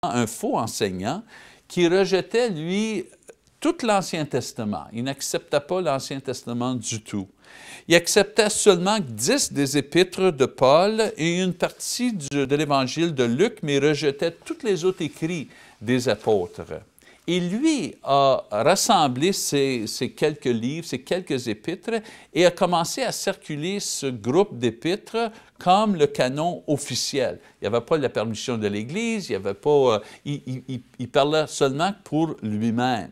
un faux enseignant qui rejetait, lui, tout l'Ancien Testament. Il n'acceptait pas l'Ancien Testament du tout. Il acceptait seulement 10 des épîtres de Paul et une partie de l'Évangile de Luc, mais rejetait tous les autres écrits des apôtres. Et lui a rassemblé ces quelques livres, ces quelques épîtres, et a commencé à circuler ce groupe d'épîtres comme le canon officiel. Il n'y avait pas la permission de l'Église, il n'y avait pas, il parlait seulement pour lui-même.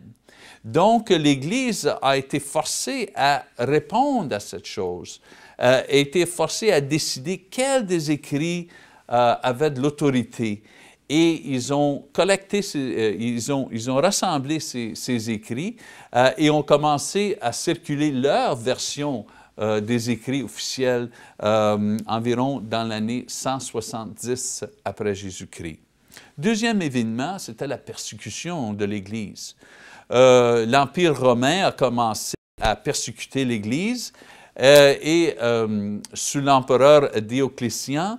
Donc, l'Église a été forcée à répondre à cette chose, a été forcée à décider quels des écrits avaient de l'autorité. Et ils ont collecté, ils ont rassemblé ces écrits et ont commencé à circuler leur version des écrits officiels environ dans l'année 170 après Jésus-Christ. Deuxième événement, c'était la persécution de l'Église. L'Empire romain a commencé à persécuter l'Église et sous l'empereur Dioclétien,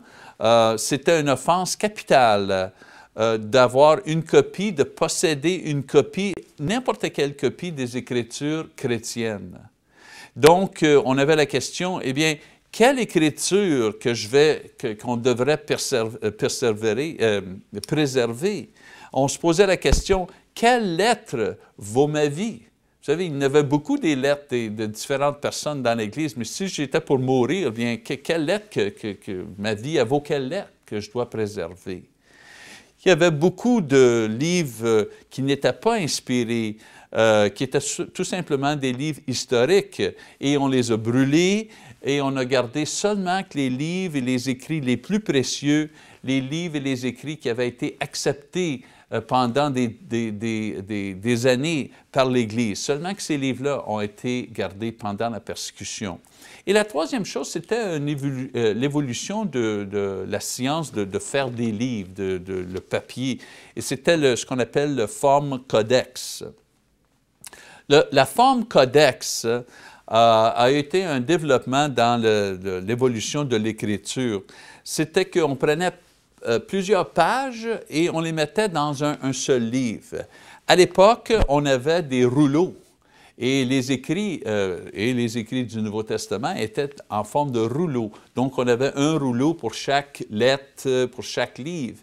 c'était une offense capitale d'avoir une copie, de posséder une copie, n'importe quelle copie des Écritures chrétiennes. Donc, on avait la question, eh bien, quelle écriture qu'on devrait préserver? On se posait la question, quelle lettre vaut ma vie? Vous savez, il y en avait beaucoup des lettres de différentes personnes dans l'Église, mais si j'étais pour mourir, bien, quelle lettre que ma vie, elle vaut quelle lettre que je dois préserver? Il y avait beaucoup de livres qui n'étaient pas inspirés, qui étaient tout simplement des livres historiques, et on les a brûlés, et on a gardé seulement que les livres et les écrits les plus précieux, les livres et les écrits qui avaient été acceptés pendant des années par l'Église. Seulement que ces livres-là ont été gardés pendant la persécution. Et la troisième chose, c'était l'évolution de la science de faire des livres, le papier. Et c'était ce qu'on appelle le forme codex. La forme codex a été un développement dans l'évolution de l'écriture. C'était qu'on prenait plusieurs pages et on les mettait dans un seul livre. À l'époque, on avait des rouleaux et les écrits du Nouveau Testament étaient en forme de rouleau. Donc, on avait un rouleau pour chaque lettre, pour chaque livre.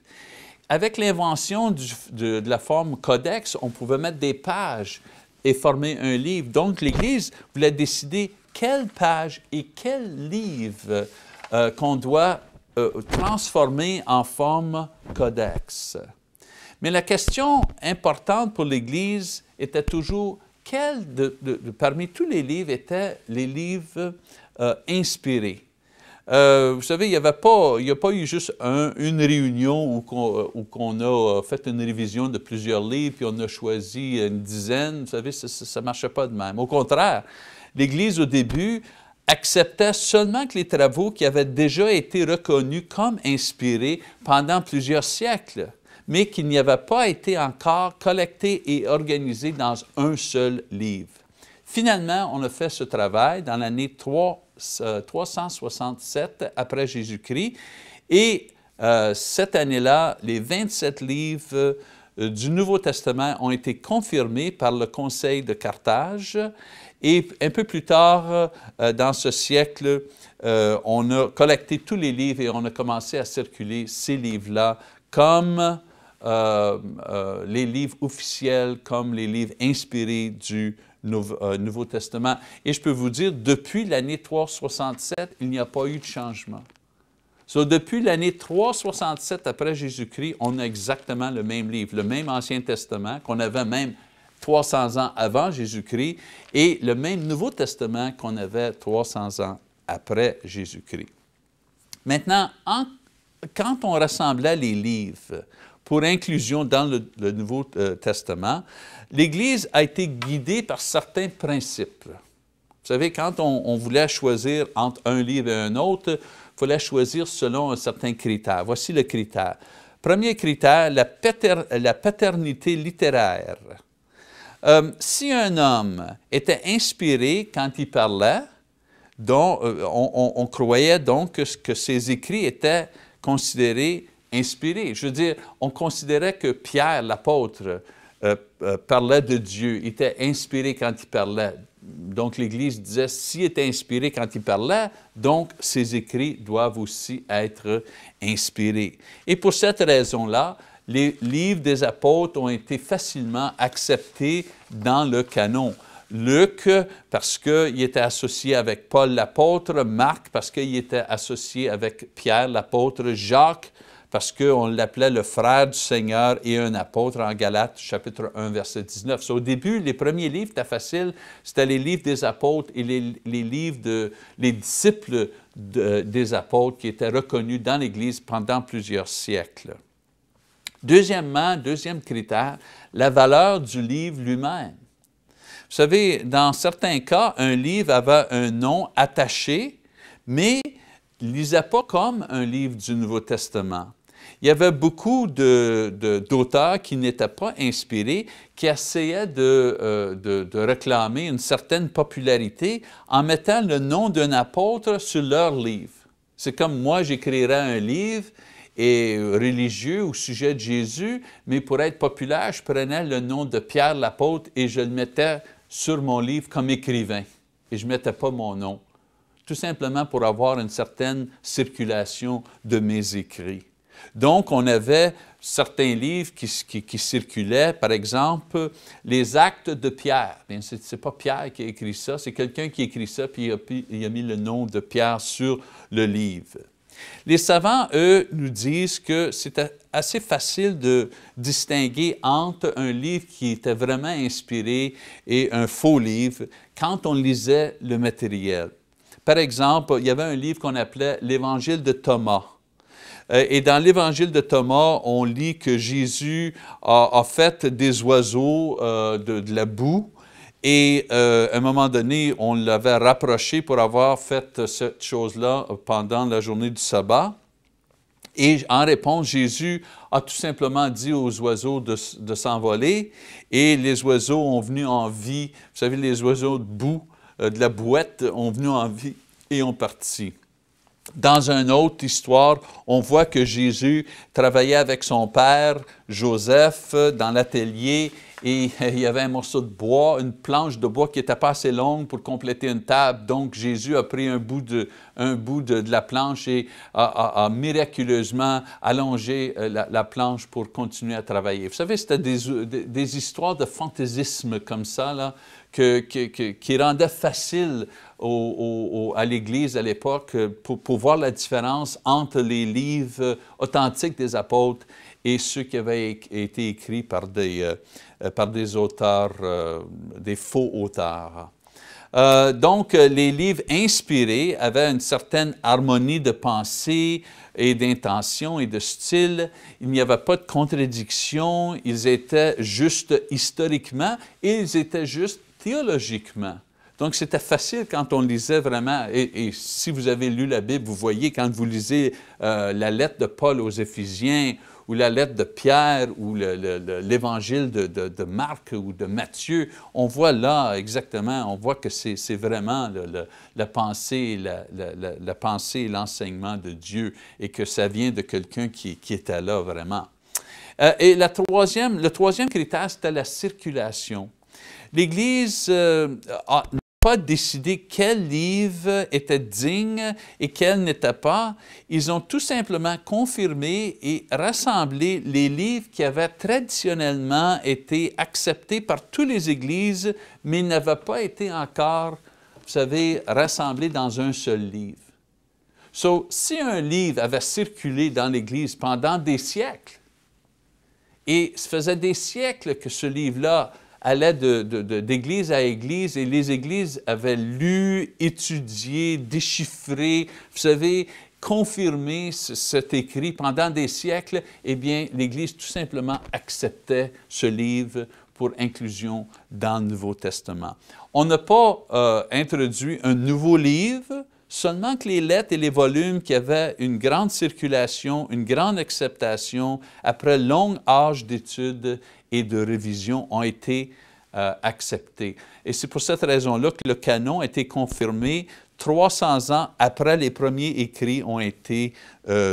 Avec l'invention de la forme codex, on pouvait mettre des pages et former un livre. Donc, l'Église voulait décider quelle page et quel livre qu'on doit transformé en forme codex. Mais la question importante pour l'Église était toujours quels parmi tous les livres étaient les livres inspirés. Vous savez, il n'y a pas eu juste une réunion où on a fait une révision de plusieurs livres, puis on a choisi une dizaine. Vous savez, ça ne marchait pas de même. Au contraire, l'Église au début acceptait seulement que les travaux qui avaient déjà été reconnus comme inspirés pendant plusieurs siècles, mais qui n'avaient pas été encore collectés et organisés dans un seul livre. Finalement, on a fait ce travail dans l'année 367 après Jésus-Christ, et cette année-là, les 27 livres du Nouveau Testament ont été confirmés par le Conseil de Carthage. Et un peu plus tard, dans ce siècle, on a collecté tous les livres et on a commencé à circuler ces livres-là comme les livres officiels, comme les livres inspirés du Nouveau Testament. Et je peux vous dire, depuis l'année 367, il n'y a pas eu de changement. Depuis l'année 367 après Jésus-Christ, on a exactement le même livre, le même Ancien Testament qu'on avait même 300 ans avant Jésus-Christ et le même Nouveau Testament qu'on avait 300 ans après Jésus-Christ. Maintenant, quand on rassemblait les livres pour inclusion dans le Nouveau Testament, l'Église a été guidée par certains principes. Vous savez, quand on voulait choisir entre un livre et un autre, il fallait choisir selon un certain critère. Voici le critère. Premier critère, la paternité littéraire. Si un homme était inspiré quand il parlait, on croyait donc que ses écrits étaient considérés inspirés. Je veux dire, on considérait que Pierre, l'apôtre, parlait de Dieu, il était inspiré quand il parlait. Donc l'Église disait, s'il était inspiré quand il parlait, donc ses écrits doivent aussi être inspirés. Et pour cette raison-là, les livres des apôtres ont été facilement acceptés dans le canon. Luc, parce qu'il était associé avec Paul l'apôtre, Marc, parce qu'il était associé avec Pierre l'apôtre, Jacques, parce qu'on l'appelait le frère du Seigneur et un apôtre en Galates, chapitre 1, verset 19. Au début, les premiers livres, c'était facile, c'était les livres des apôtres et les livres les disciples des apôtres qui étaient reconnus dans l'Église pendant plusieurs siècles. Deuxièmement, deuxième critère, la valeur du livre lui-même. Vous savez, dans certains cas, un livre avait un nom attaché, mais ne lisait pas comme un livre du Nouveau Testament. Il y avait beaucoup d'auteurs qui n'étaient pas inspirés, qui essayaient de réclamer une certaine popularité en mettant le nom d'un apôtre sur leur livre. C'est comme moi, j'écrirais un livre religieux au sujet de Jésus, mais pour être populaire, je prenais le nom de Pierre l'apôtre et je le mettais sur mon livre comme écrivain. Et je ne mettais pas mon nom, tout simplement pour avoir une certaine circulation de mes écrits. Donc, on avait certains livres qui circulaient, par exemple, les Actes de Pierre. Ce n'est pas Pierre qui a écrit ça, c'est quelqu'un qui a écrit ça, puis il a mis le nom de Pierre sur le livre. Les savants, eux, nous disent que c'était assez facile de distinguer entre un livre qui était vraiment inspiré et un faux livre quand on lisait le matériel. Par exemple, il y avait un livre qu'on appelait l'Évangile de Thomas. Et dans l'Évangile de Thomas, on lit que Jésus a fait des oiseaux de la boue et à un moment donné, on l'avait rapproché pour avoir fait cette chose-là pendant la journée du sabbat. Et en réponse, Jésus a tout simplement dit aux oiseaux de s'envoler et les oiseaux ont venu en vie. Vous savez, les oiseaux de boue, de la bouette, ont venu en vie et ont parti. Dans une autre histoire, on voit que Jésus travaillait avec son père, Joseph, dans l'atelier et il y avait un morceau de bois, une planche de bois qui n'était pas assez longue pour compléter une table. Donc, Jésus a pris un bout de la planche et a miraculeusement allongé la planche pour continuer à travailler. Vous savez, c'était des histoires de fantaisisme comme ça, là, qui rendaient facile à l'Église à l'époque pour voir la différence entre les livres authentiques des apôtres et ceux qui avaient été écrits par des auteurs, des faux auteurs. Donc, les livres inspirés avaient une certaine harmonie de pensée et d'intention et de style. Il n'y avait pas de contradiction. Ils étaient justes historiquement et ils étaient justes théologiquement. Donc, c'était facile quand on lisait vraiment, et si vous avez lu la Bible, vous voyez quand vous lisez la lettre de Paul aux Éphésiens, ou la lettre de Pierre, ou l'Évangile de Marc ou de Matthieu, on voit là exactement, on voit que c'est vraiment la pensée et l'enseignement de Dieu, et que ça vient de quelqu'un qui était là vraiment. Et le troisième critère, c'était la circulation. L'Église n'a pas décidé quel livre était digne et quel n'était pas. Ils ont tout simplement confirmé et rassemblé les livres qui avaient traditionnellement été acceptés par toutes les églises, mais n'avaient pas été encore, vous savez, rassemblés dans un seul livre. Si un livre avait circulé dans l'Église pendant des siècles, et ça faisait des siècles que ce livre-là allait d'église à église et les églises avaient lu, étudié, déchiffré, vous savez, confirmé cet écrit pendant des siècles, eh bien, l'Église tout simplement acceptait ce livre pour inclusion dans le Nouveau Testament. On n'a pas introduit un nouveau livre, seulement que les lettres et les volumes qui avaient une grande circulation, une grande acceptation, après long âge d'études et de révision, ont été acceptés. Et c'est pour cette raison-là que le canon a été confirmé 300 ans après les premiers écrits ont été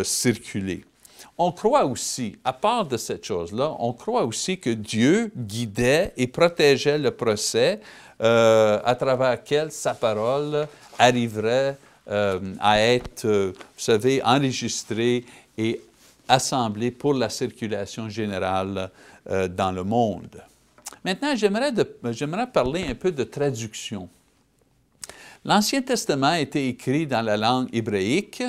circulés. on croit aussi, à part de cette chose-là, on croit aussi que Dieu guidait et protégeait le procès à travers lequel sa parole arriverait à être, vous savez, enregistrée et assemblée pour la circulation générale dans le monde. Maintenant, j'aimerais parler un peu de traduction. L'Ancien Testament a été écrit dans la langue hébraïque.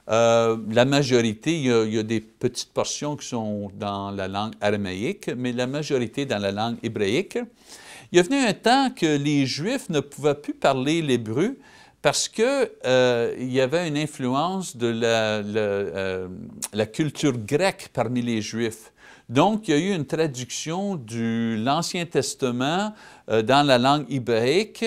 La majorité, il y a des petites portions qui sont dans la langue araméique, mais la majorité dans la langue hébraïque. Il est venu un temps que les Juifs ne pouvaient plus parler l'hébreu parce qu'il y avait une influence de la culture grecque parmi les Juifs. Donc, il y a eu une traduction de l'Ancien Testament dans la langue hébraïque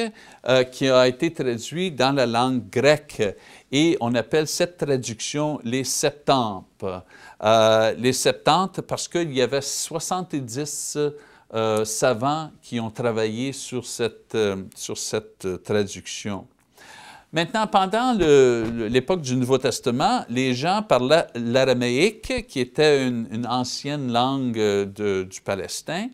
qui a été traduite dans la langue grecque. Et on appelle cette traduction les Septante. Les Septante parce qu'il y avait 70 savants qui ont travaillé sur cette traduction. Maintenant, pendant l'époque du Nouveau Testament, les gens parlaient l'araméique, qui était une ancienne langue du Palestin,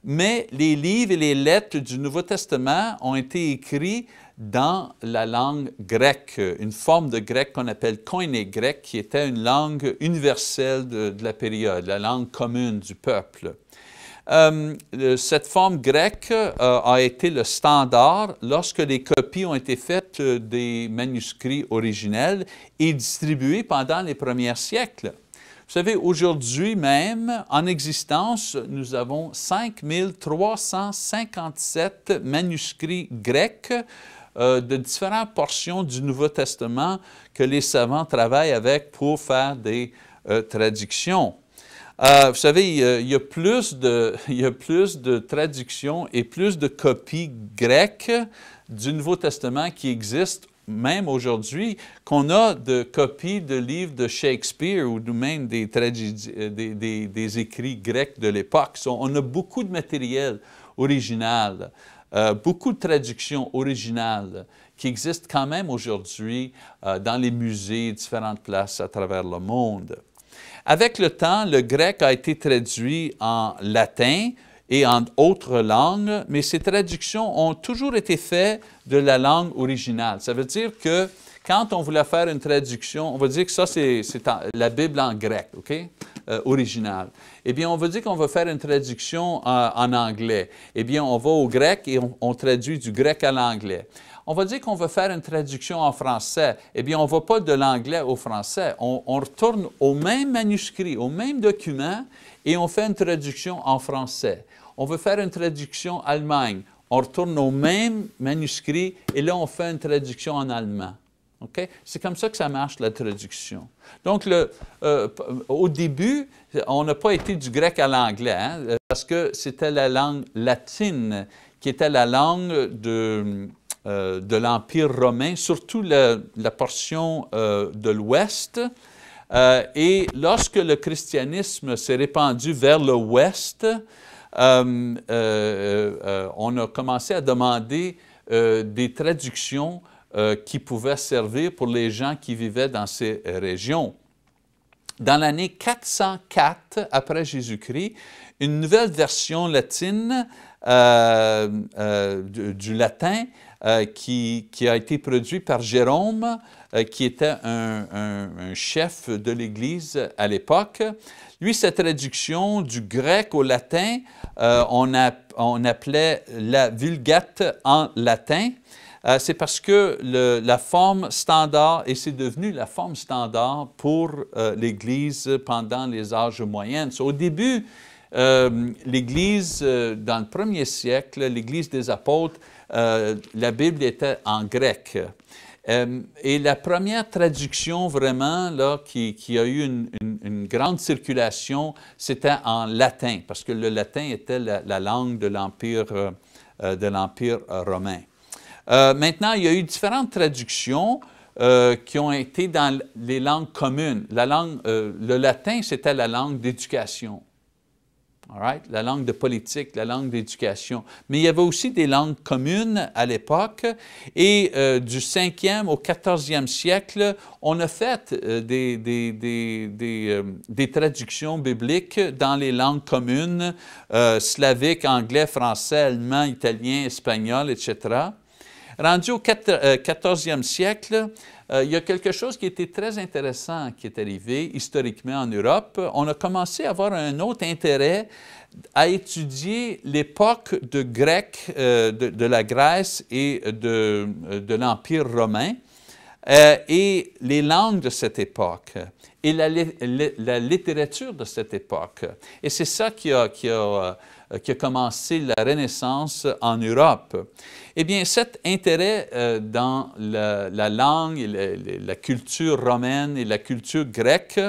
mais les livres et les lettres du Nouveau Testament ont été écrits dans la langue grecque, une forme de grec qu'on appelle koiné grec, qui était une langue universelle de la période, la langue commune du peuple. Cette forme grecque a été le standard lorsque les copies ont été faites des manuscrits originels et distribués pendant les premiers siècles. Vous savez, aujourd'hui même, en existence, nous avons 5357 manuscrits grecs de différentes portions du Nouveau Testament que les savants travaillent avec pour faire des traductions. Vous savez, il y a plus de traductions et plus de copies grecques du Nouveau Testament qui existent même aujourd'hui qu'on a de copies de livres de Shakespeare ou même des écrits grecs de l'époque. On a beaucoup de matériel original, beaucoup de traductions originales qui existent quand même aujourd'hui dans les musées, différentes places à travers le monde. Avec le temps, le grec a été traduit en latin et en autres langues, mais ces traductions ont toujours été faites de la langue originale. Ça veut dire que quand on voulait faire une traduction, on va dire que ça, c'est la Bible en grec, OK? Originale. Eh bien, on va dire qu'on va faire une traduction en anglais. Eh bien, on va au grec et on traduit du grec à l'anglais. On va dire qu'on va faire une traduction en français. Eh bien, on ne va pas de l'anglais au français. On retourne au même manuscrit, au même document, et on fait une traduction en français. On veut faire une traduction Allemagne. On retourne au même manuscrit, et là, on fait une traduction en allemand. Okay? C'est comme ça que ça marche, la traduction. Donc, au début, on n'a pas été du grec à l'anglais, hein, parce que c'était la langue latine, qui était la langue de l'Empire romain, surtout la portion de l'Ouest. Et lorsque le christianisme s'est répandu vers l'Ouest, on a commencé à demander des traductions qui pouvaient servir pour les gens qui vivaient dans ces régions. Dans l'année 404 après Jésus-Christ, une nouvelle version latine du latin qui a été produit par Jérôme, qui était un chef de l'Église à l'époque. Lui, sa traduction du grec au latin, on appelait la Vulgate en latin. C'est parce que la forme standard, et c'est devenu la forme standard pour l'Église pendant les âges moyens. Au début, l'Église, dans le premier siècle, l'Église des apôtres, la Bible était en grec. Et la première traduction vraiment là, qui a eu une grande circulation, c'était en latin, parce que le latin était la langue de l'Empire romain. Maintenant, il y a eu différentes traductions qui ont été dans les langues communes. Le latin, c'était la langue d'éducation. all right? La langue de politique, la langue d'éducation. Mais il y avait aussi des langues communes à l'époque et du 5e au 14e siècle, on a fait des traductions bibliques dans les langues communes, slavique, anglais, français, allemand, italien, espagnol, etc. Rendu au 14e siècle, il y a quelque chose qui était très intéressant qui est arrivé historiquement en Europe. On a commencé à avoir un autre intérêt à étudier l'époque de grec, de la Grèce et de l'Empire romain et les langues de cette époque et la littérature de cette époque. Et c'est ça qui a commencé la Renaissance en Europe. Eh bien, cet intérêt dans la langue, et la culture romaine et la culture grecque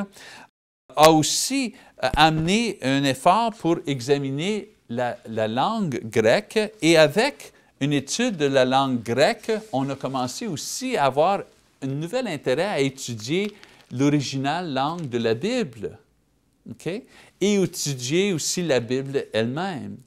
a aussi amené un effort pour examiner la langue grecque. Et avec une étude de la langue grecque, on a commencé aussi à avoir un nouvel intérêt à étudier l'originale langue de la Bible, okay? Et étudier aussi la Bible elle-même.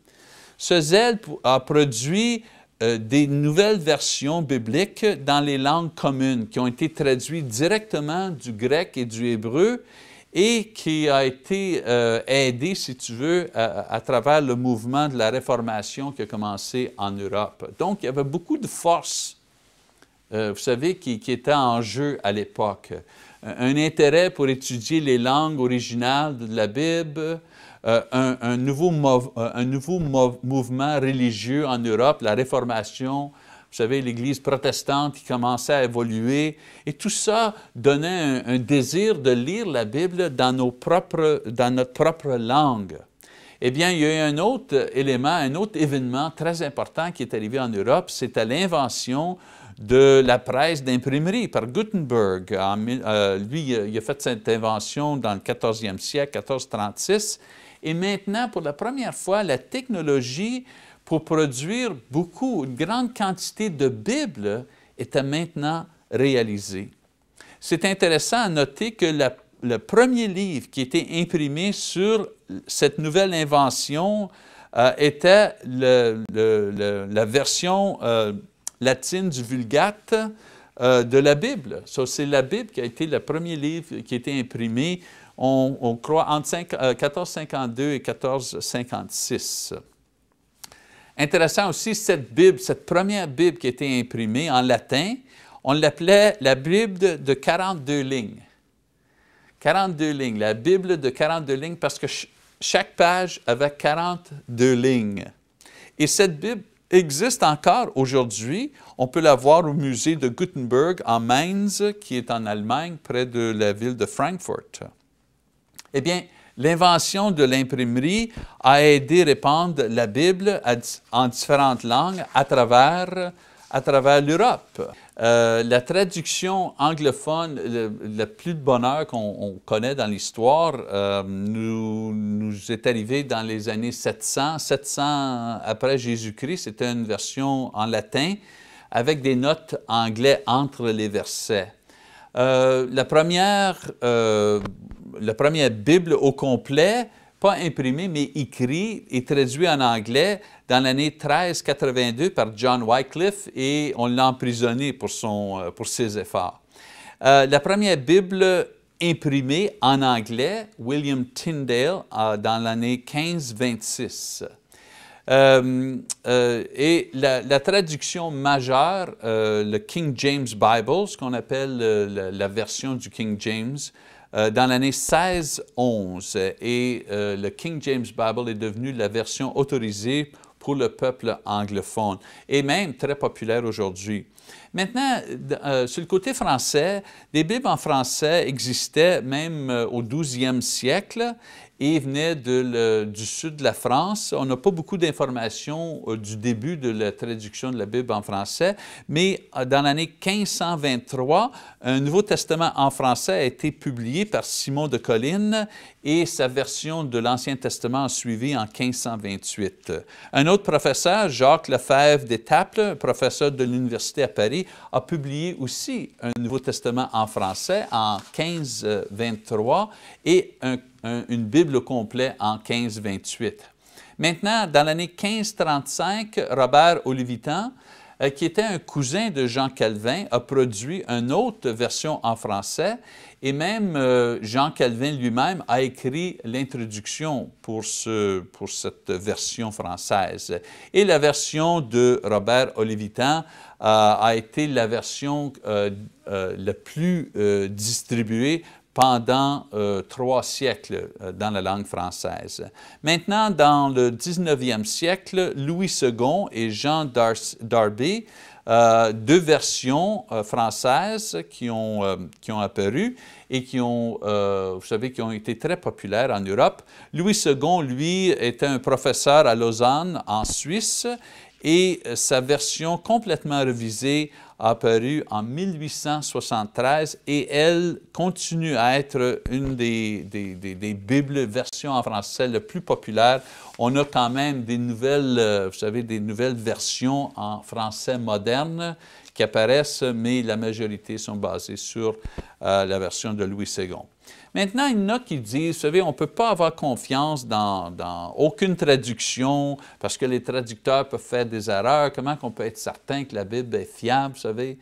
Ce zèle a produit des nouvelles versions bibliques dans les langues communes qui ont été traduites directement du grec et du hébreu et qui a été aidé, si tu veux, à travers le mouvement de la Réformation qui a commencé en Europe. Donc, il y avait beaucoup de forces, vous savez, qui étaient en jeu à l'époque. Un intérêt pour étudier les langues originales de la Bible, un nouveau mouvement religieux en Europe, la Réformation, vous savez, l'Église protestante qui commençait à évoluer, et tout ça donnait un désir de lire la Bible dans notre propre langue. Eh bien, il y a eu un autre élément, un autre événement très important qui est arrivé en Europe, c'était l'invention de la presse d'imprimerie par Gutenberg. Lui, il a fait cette invention dans le 14e siècle, 1436, et maintenant, pour la première fois, la technologie pour produire une grande quantité de Bibles était maintenant réalisée. C'est intéressant à noter que le premier livre qui était imprimé sur cette nouvelle invention était la version latine du Vulgate de la Bible. C'est la Bible qui a été le premier livre qui a été imprimé, on croit, entre 1452 et 1456. Intéressant aussi, cette première Bible qui a été imprimée en latin, on l'appelait la Bible de 42 lignes. 42 lignes, la Bible de 42 lignes, parce que chaque page avait 42 lignes. Et cette Bible existe encore aujourd'hui. On peut la voir au musée de Gutenberg en Mainz, qui est en Allemagne, près de la ville de Francfort. Eh bien, l'invention de l'imprimerie a aidé à répandre la Bible en différentes langues à travers l'Europe. La traduction anglophone, le plus de bonheur qu'on connaît dans l'histoire, nous est arrivé dans les années 700. 700 après Jésus-Christ, c'était une version en latin avec des notes anglais entre les versets. La première Bible au complet, pas imprimée, mais écrite et traduite en anglais dans l'année 1382 par John Wycliffe, et on l'a emprisonné pour ses efforts. La première Bible imprimée en anglais, William Tyndale, dans l'année 1526. Et la traduction majeure, le King James Bible, ce qu'on appelle la version du King James, dans l'année 1611. Et le King James Bible est devenu la version autorisée pour le peuple anglophone, et même très populaire aujourd'hui. Maintenant, sur le côté français, des Bibles en français existaient même au 12e siècle et venaient du sud de la France. On n'a pas beaucoup d'informations du début de la traduction de la Bible en français, mais dans l'année 1523, un Nouveau Testament en français a été publié par Simon de Colline et sa version de l'Ancien Testament a suivi en 1528. Un autre professeur, Jacques Lefebvre d'Étaples, professeur de l'Université à Paris, a publié aussi un Nouveau Testament en français en 1523 et un une Bible complète en 1528. Maintenant, dans l'année 1535, Robert Olivetan, qui était un cousin de Jean Calvin, a produit une autre version en français et même Jean Calvin lui-même a écrit l'introduction pour cette version française. Et la version de Robert Olivetan a été la version la plus distribuée pendant 3 siècles dans la langue française. Maintenant, dans le 19e siècle, Louis II et Jean Darby, 2 versions françaises qui ont apparu et qui ont, vous savez, qui ont été très populaires en Europe. Louis II, lui, était un professeur à Lausanne, en Suisse, et sa version complètement révisée a apparu en 1873 et elle continue à être une des Bibles versions en français les plus populaires. On a quand même des nouvelles, vous savez, des nouvelles versions en français moderne qui apparaissent, mais la majorité sont basées sur la version de Louis II. Maintenant, il y en a qui disent, vous savez, on ne peut pas avoir confiance dans aucune traduction parce que les traducteurs peuvent faire des erreurs. Comment on peut être certain que la Bible est fiable, vous savez?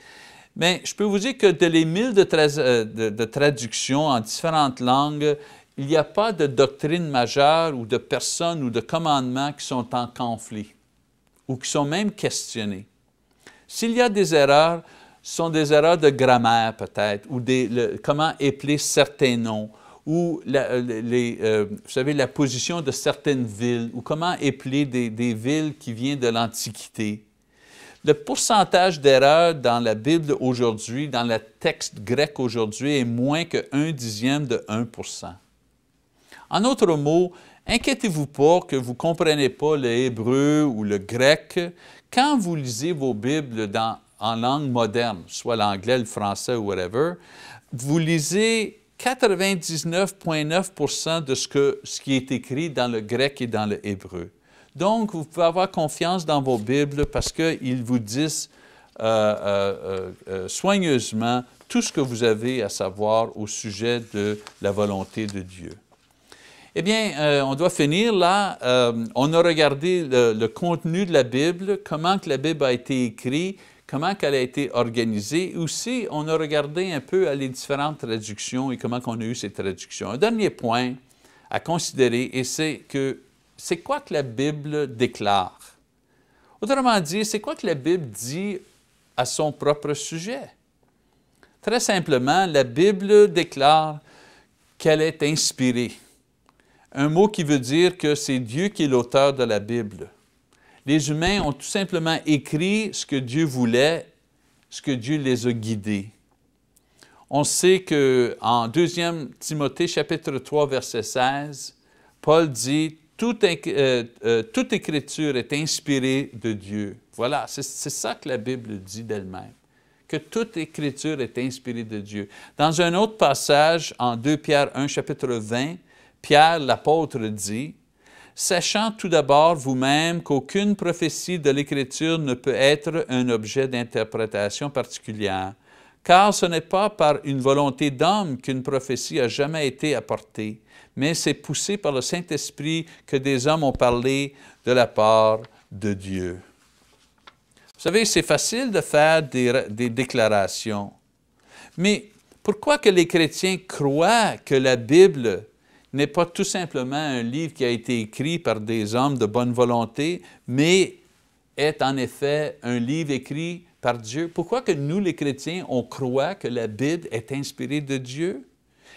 Mais je peux vous dire que de les 1000 de traductions en différentes langues, il n'y a pas de doctrine majeure ou de personnes ou de commandements qui sont en conflit ou qui sont même questionnés. S'il y a des erreurs, ce sont des erreurs de grammaire peut-être, ou comment épeler certains noms, ou vous savez, la position de certaines villes, ou comment épeler des villes qui viennent de l'Antiquité. Le pourcentage d'erreurs dans la Bible aujourd'hui, dans le texte grec aujourd'hui, est moins que 1/10 de 1%. En d'autres mots, inquiétez-vous pas que vous ne comprenez pas le hébreu ou le grec. Quand vous lisez vos Bibles en langue moderne, soit l'anglais, le français ou whatever, vous lisez 99,9% de ce qui est écrit dans le grec et dans le hébreu. Donc, vous pouvez avoir confiance dans vos Bibles parce qu'ils vous disent soigneusement tout ce que vous avez à savoir au sujet de la volonté de Dieu. Eh bien, on doit finir là. On a regardé le contenu de la Bible, comment que la Bible a été écrite, comment qu'elle a été organisée. Aussi, on a regardé un peu les différentes traductions et comment on a eu ces traductions. Un dernier point à considérer, et c'est quoi que la Bible déclare? Autrement dit, c'est quoi que la Bible dit à son propre sujet? Très simplement, la Bible déclare qu'elle est inspirée. Un mot qui veut dire que c'est Dieu qui est l'auteur de la Bible. Les humains ont tout simplement écrit ce que Dieu voulait, ce que Dieu les a guidés. On sait qu'en 2 Timothée, chapitre 3, verset 16, Paul dit « Toute écriture est inspirée de Dieu. » Voilà, c'est ça que la Bible dit d'elle-même, que toute écriture est inspirée de Dieu. Dans un autre passage, en 2 Pierre 1, chapitre 20, Pierre, l'apôtre, dit « Sachant tout d'abord vous-même qu'aucune prophétie de l'Écriture ne peut être un objet d'interprétation particulière, car ce n'est pas par une volonté d'homme qu'une prophétie a jamais été apportée, mais c'est poussé par le Saint-Esprit que des hommes ont parlé de la part de Dieu. » Vous savez, c'est facile de faire des déclarations, mais pourquoi que les chrétiens croient que la Bible n'est pas tout simplement un livre qui a été écrit par des hommes de bonne volonté, mais est en effet un livre écrit par Dieu? Pourquoi que nous, les chrétiens, on croit que la Bible est inspirée de Dieu?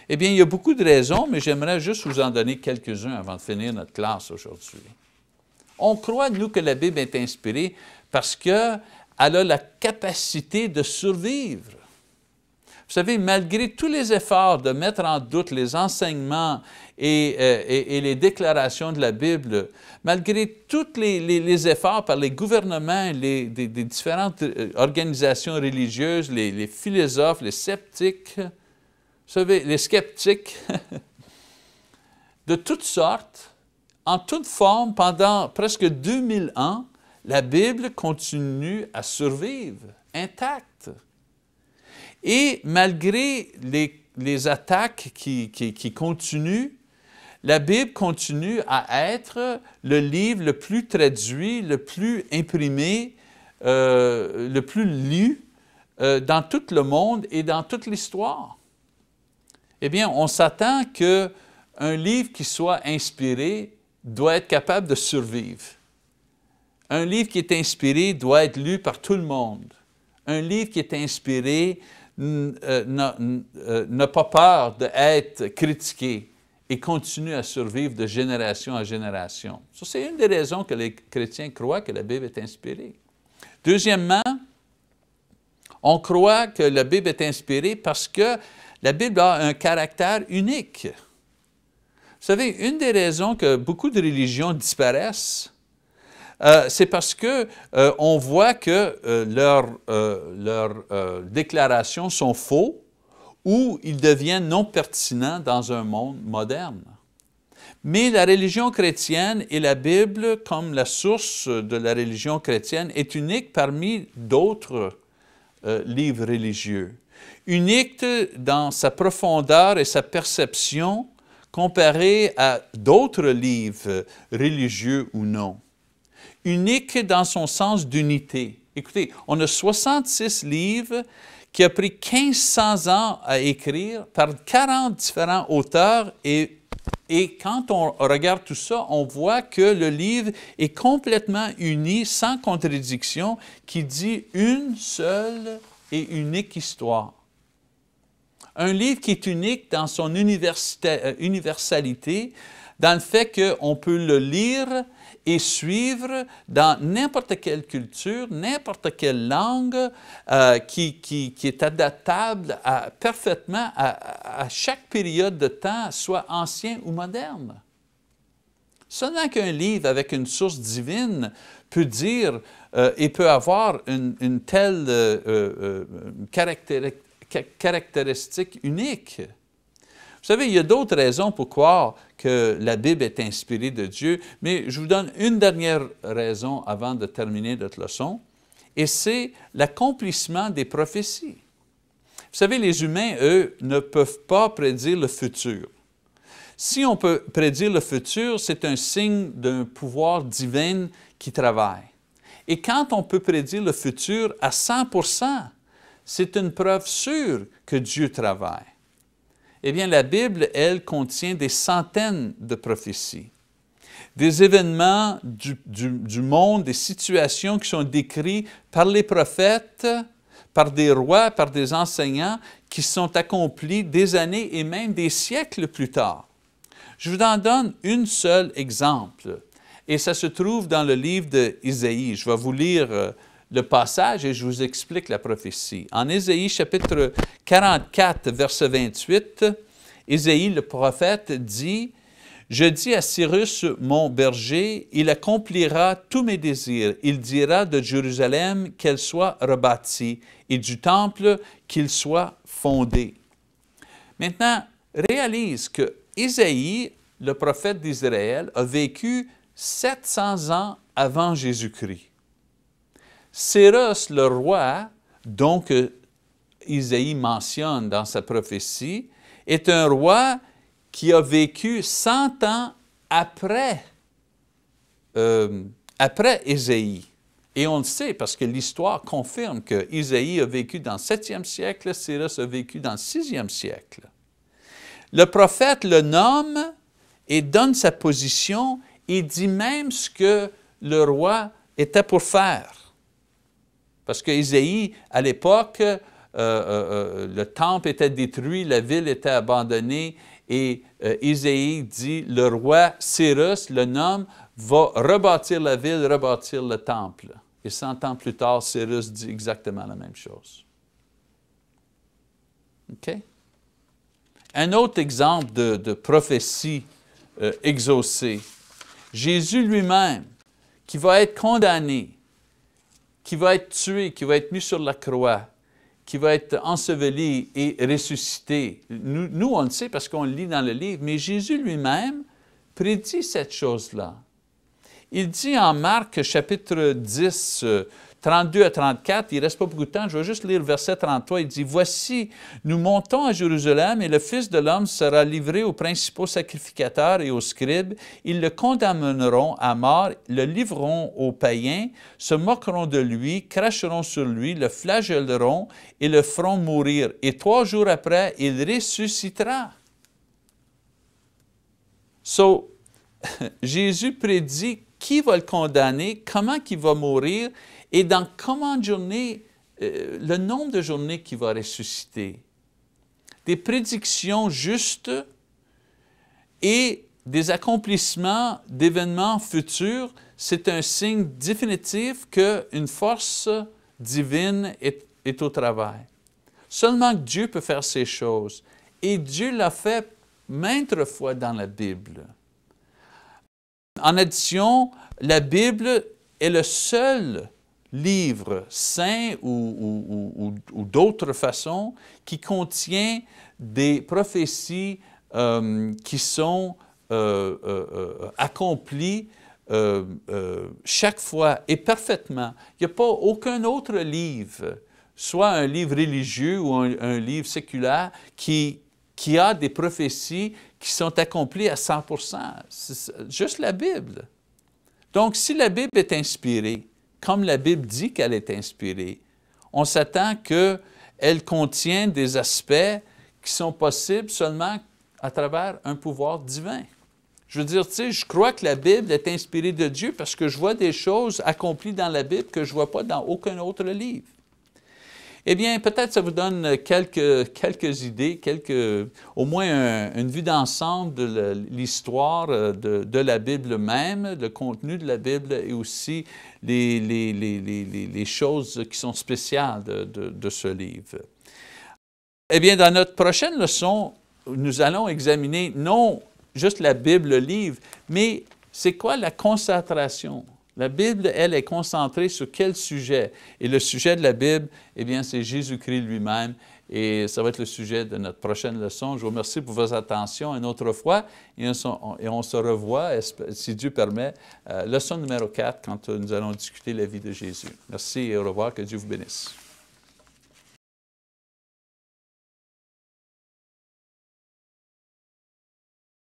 Eh bien, il y a beaucoup de raisons, mais j'aimerais juste vous en donner quelques-uns avant de finir notre classe aujourd'hui. On croit, nous, que la Bible est inspirée parce qu'elle a la capacité de survivre. Vous savez, malgré tous les efforts de mettre en doute les enseignements et les déclarations de la Bible, malgré tous les efforts par les gouvernements, des différentes organisations religieuses, les philosophes, les sceptiques, vous savez, les sceptiques, de toutes sortes, en toute forme, pendant presque 2000 ans, la Bible continue à survivre, intacte. Et malgré les attaques qui continuent, la Bible continue à être le livre le plus traduit, le plus imprimé, le plus lu dans tout le monde et dans toute l'histoire. Eh bien, on s'attend qu'un livre qui soit inspiré doit être capable de survivre. Un livre qui est inspiré doit être lu par tout le monde. Un livre qui est inspiré n'a pas peur d'être critiqué et continue à survivre de génération en génération. Ça, c'est une des raisons que les chrétiens croient que la Bible est inspirée. Deuxièmement, on croit que la Bible est inspirée parce que la Bible a un caractère unique. Vous savez, une des raisons que beaucoup de religions disparaissent, c'est parce qu'on voit que leurs déclarations sont faux ou ils deviennent non pertinents dans un monde moderne. Mais la religion chrétienne et la Bible, comme la source de la religion chrétienne, est unique parmi d'autres livres religieux. Unique dans sa profondeur et sa perception comparée à d'autres livres religieux ou non. Unique dans son sens d'unité. Écoutez, on a 66 livres qui ont pris 1500 ans à écrire par 40 différents auteurs et quand on regarde tout ça, on voit que le livre est complètement uni, sans contradiction, qui dit une seule et unique histoire. Un livre qui est unique dans son universalité, dans le fait qu'on peut le lire et suivre dans n'importe quelle culture, n'importe quelle langue qui est adaptable parfaitement à chaque période de temps, soit ancien ou moderne. Seulement qu'un livre avec une source divine peut dire et peut avoir une telle caractéristique unique. Vous savez, il y a d'autres raisons pour croire que la Bible est inspirée de Dieu, mais je vous donne une dernière raison avant de terminer notre leçon, et c'est l'accomplissement des prophéties. Vous savez, les humains, eux, ne peuvent pas prédire le futur. Si on peut prédire le futur, c'est un signe d'un pouvoir divin qui travaille. Et quand on peut prédire le futur à 100%, c'est une preuve sûre que Dieu travaille. Eh bien, la Bible, elle, contient des centaines de prophéties. Des événements du monde, des situations qui sont décrites par les prophètes, par des rois, par des enseignants, qui sont accomplis des années et même des siècles plus tard. Je vous en donne un seul exemple, et ça se trouve dans le livre d'Ésaïe. Je vais vous lire le passage et je vous explique la prophétie. En Ésaïe, chapitre 44, verset 28, Ésaïe, le prophète, dit « Je dis à Cyrus, mon berger, il accomplira tous mes désirs. Il dira de Jérusalem qu'elle soit rebâtie et du temple qu'il soit fondé. » Maintenant, réalise que Ésaïe, le prophète d'Israël, a vécu 700 ans avant Jésus-Christ. Cyrus, le roi, dont Isaïe mentionne dans sa prophétie, est un roi qui a vécu 100 ans après Ésaïe. Et on le sait parce que l'histoire confirme que Isaïe a vécu dans le 7e siècle, Cyrus a vécu dans le 6e siècle. Le prophète le nomme et donne sa position et dit même ce que le roi était pour faire. Parce qu'Ésaïe, à l'époque, le temple était détruit, la ville était abandonnée, et Ésaïe dit, le roi Cyrus, le nomme, va rebâtir la ville, rebâtir le temple. Et 100 ans plus tard, Cyrus dit exactement la même chose. OK? Un autre exemple de prophétie exaucée. Jésus lui-même, qui va être condamné, qui va être tué, qui va être mis sur la croix, qui va être enseveli et ressuscité. Nous, on le sait parce qu'on le lit dans le livre, mais Jésus lui-même prédit cette chose-là. Il dit en Marc chapitre 10, 32 à 34, il ne reste pas beaucoup de temps, je vais juste lire le verset 33, il dit « Voici, nous montons à Jérusalem et le Fils de l'homme sera livré aux principaux sacrificateurs et aux scribes. Ils le condamneront à mort, le livreront aux païens, se moqueront de lui, cracheront sur lui, le flagelleront et le feront mourir. Et 3 jours après, il ressuscitera. » So, Jésus prédit qui va le condamner, comment il va mourir et dans combien de journées, le nombre de journées qu'il va ressusciter. Des prédictions justes et des accomplissements d'événements futurs, c'est un signe définitif qu'une force divine est au travail. Seulement que Dieu peut faire ces choses. Et Dieu l'a fait maintes fois dans la Bible. En addition, la Bible est le seul livre saint ou d'autres façons qui contient des prophéties qui sont accomplies chaque fois et parfaitement. Il n'y a pas aucun autre livre, soit un livre religieux ou un livre séculaire, qui a des prophéties qui sont accomplies à 100%. C'est juste la Bible. Donc, si la Bible est inspirée, comme la Bible dit qu'elle est inspirée, on s'attend qu'elle contienne des aspects qui sont possibles seulement à travers un pouvoir divin. Je veux dire, tu sais, je crois que la Bible est inspirée de Dieu parce que je vois des choses accomplies dans la Bible que je ne vois pas dans aucun autre livre. Eh bien, peut-être ça vous donne quelques idées, au moins une vue d'ensemble de l'histoire de la Bible même, le contenu de la Bible et aussi les choses qui sont spéciales de ce livre. Eh bien, dans notre prochaine leçon, nous allons examiner non juste la Bible, le livre, mais c'est quoi la concentration? La Bible, elle, est concentrée sur quel sujet? Et le sujet de la Bible, eh bien, c'est Jésus-Christ lui-même. Et ça va être le sujet de notre prochaine leçon. Je vous remercie pour votre attention une autre fois. Et on se revoit, si Dieu permet, leçon numéro 4, quand nous allons discuter la vie de Jésus. Merci et au revoir. Que Dieu vous bénisse.